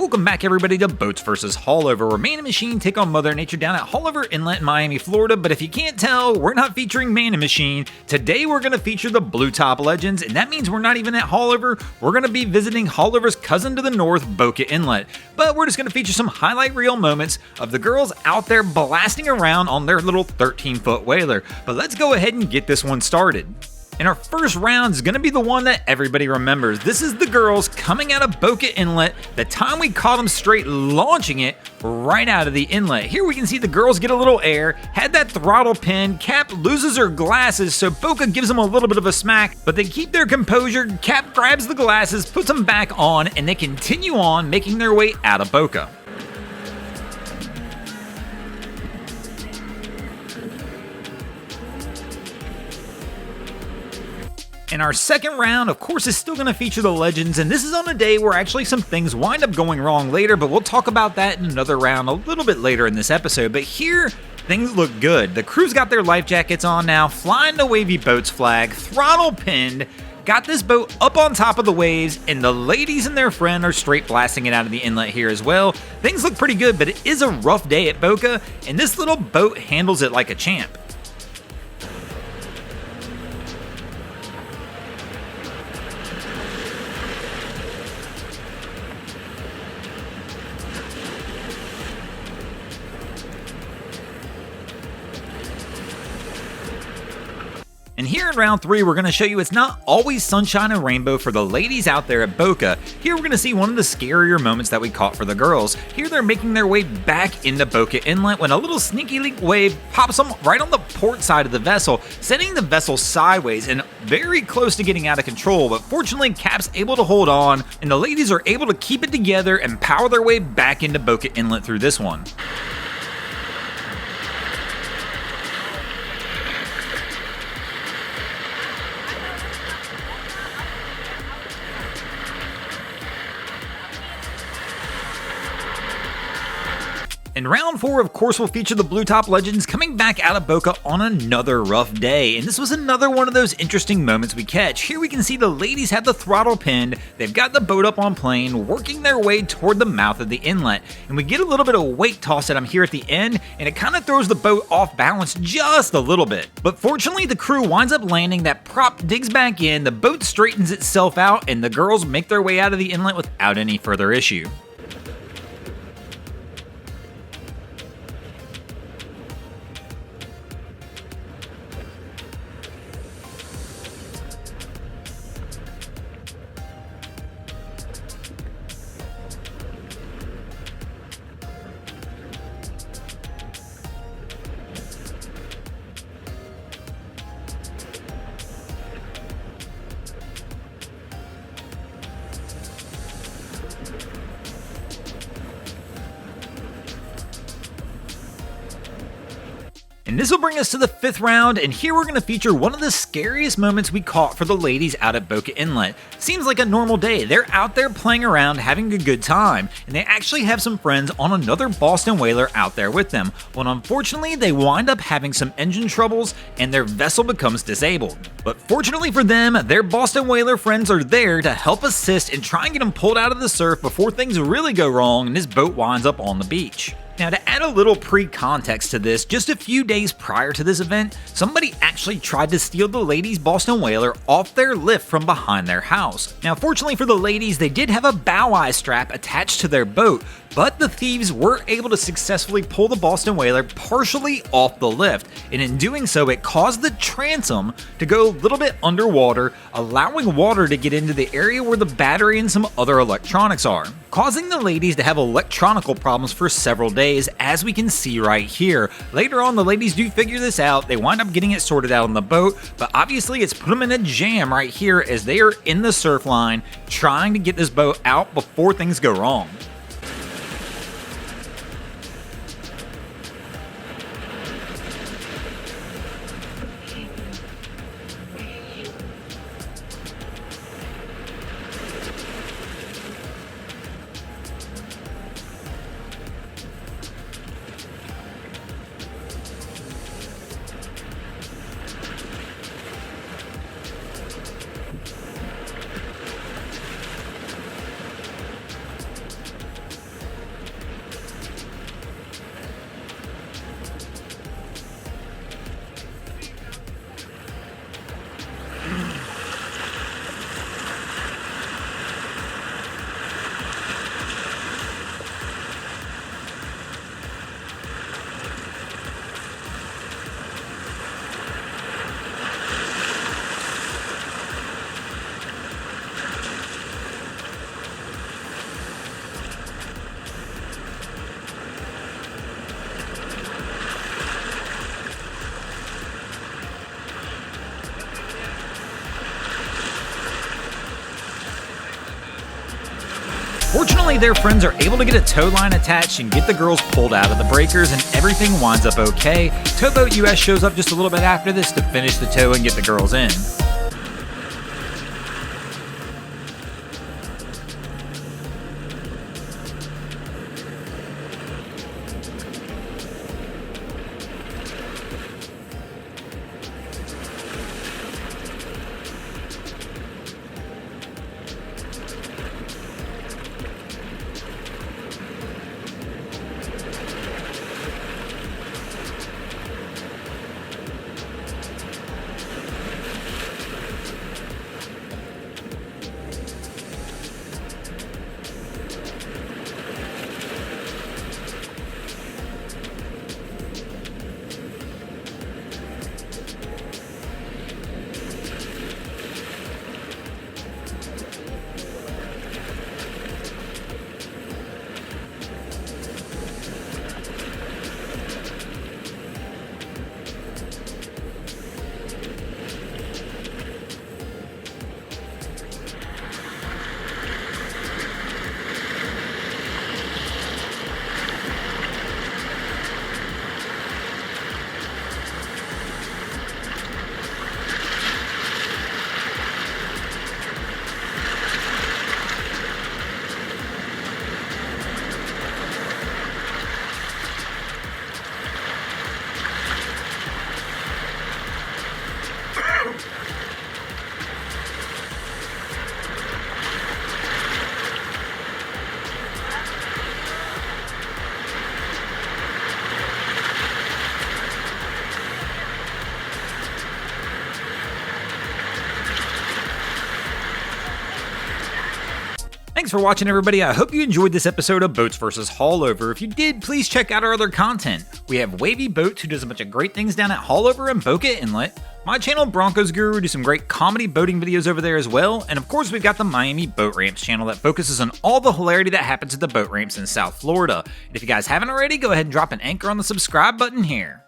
Welcome back everybody to Boats vs. Haulover, where Man and Machine take on Mother Nature down at Haulover Inlet in Miami, Florida. But if you can't tell, we're not featuring Man and Machine. Today we're going to feature the Blue Top Legends, and that means we're not even at Haulover. We're going to be visiting Haulover's cousin to the north, BOCA Inlet. But we're just going to feature some highlight reel moments of the girls out there blasting around on their little 13-foot whaler. But let's go ahead and get this one started. And our first round is going to be the one that everybody remembers. This is the girls coming out of BOCA Inlet, the time we caught them straight launching it right out of the inlet. Here we can see the girls get a little air, had that throttle pin, Cap loses her glasses, so BOCA gives them a little bit of a smack, but they keep their composure, Cap grabs the glasses, puts them back on, and they continue on making their way out of BOCA. And our second round, of course, is still going to feature the legends, and this is on a day where actually some things wind up going wrong later, but we'll talk about that in another round a little bit later in this episode. But here, things look good. The crew's got their life jackets on now, flying the Wavy Boats flag, throttle pinned, got this boat up on top of the waves, and the ladies and their friend are straight blasting it out of the inlet here as well. Things look pretty good, but it is a rough day at BOCA, and this little boat handles it like a champ. And here in round 3, we're going to show you it's not always sunshine and rainbow for the ladies out there at BOCA. Here we're going to see one of the scarier moments that we caught for the girls. Here they're making their way back into BOCA Inlet when a little sneaky leak wave pops them right on the port side of the vessel, sending the vessel sideways and very close to getting out of control. But fortunately, Cap's able to hold on, and the ladies are able to keep it together and power their way back into BOCA Inlet through this one. In round 4, of course, we'll feature the Blue Top Legends coming back out of BOCA on another rough day, and this was another one of those interesting moments we catch. Here we can see the ladies have the throttle pinned, they've got the boat up on plane, working their way toward the mouth of the inlet, and we get a little bit of weight toss at them here at the end, and it kind of throws the boat off balance just a little bit. But fortunately, the crew winds up landing, that prop digs back in, the boat straightens itself out, and the girls make their way out of the inlet without any further issue. And this will bring us to the 5th round, and here we're going to feature one of the scariest moments we caught for the ladies out at BOCA Inlet. Seems like a normal day. They're out there playing around, having a good time, and they actually have some friends on another Boston whaler out there with them. Well, unfortunately, they wind up having some engine troubles, and their vessel becomes disabled. But fortunately for them, their Boston whaler friends are there to help assist and try and get them pulled out of the surf before things really go wrong and this boat winds up on the beach. Now, to add a little pre-context to this, just a few days prior to this event, somebody actually tried to steal the ladies' Boston whaler off their lift from behind their house. Now, fortunately for the ladies, they did have a bow eye strap attached to their boat, but the thieves were able to successfully pull the Boston whaler partially off the lift, and in doing so, it caused the transom to go a little bit underwater, allowing water to get into the area where the battery and some other electronics are, causing the ladies to have electronical problems for several days, as we can see right here. Later on, the ladies do figure this out, they wind up getting it sorted out on the boat, but obviously it's put them in a jam right here as they are in the surf line trying to get this boat out before things go wrong. Fortunately, their friends are able to get a tow line attached and get the girls pulled out of the breakers, and everything winds up okay. Towboat US shows up just a little bit after this to finish the tow and get the girls in. Thanks for watching, everybody. I hope you enjoyed this episode of Boats vs. Haulover. If you did, please check out our other content. We have Wavy Boats, who does a bunch of great things down at Haulover and BOCA Inlet. My channel, Broncos Guru, we do some great comedy boating videos over there as well. And of course, we've got the Miami Boat Ramps channel that focuses on all the hilarity that happens at the boat ramps in South Florida. And if you guys haven't already, go ahead and drop an anchor on the subscribe button here.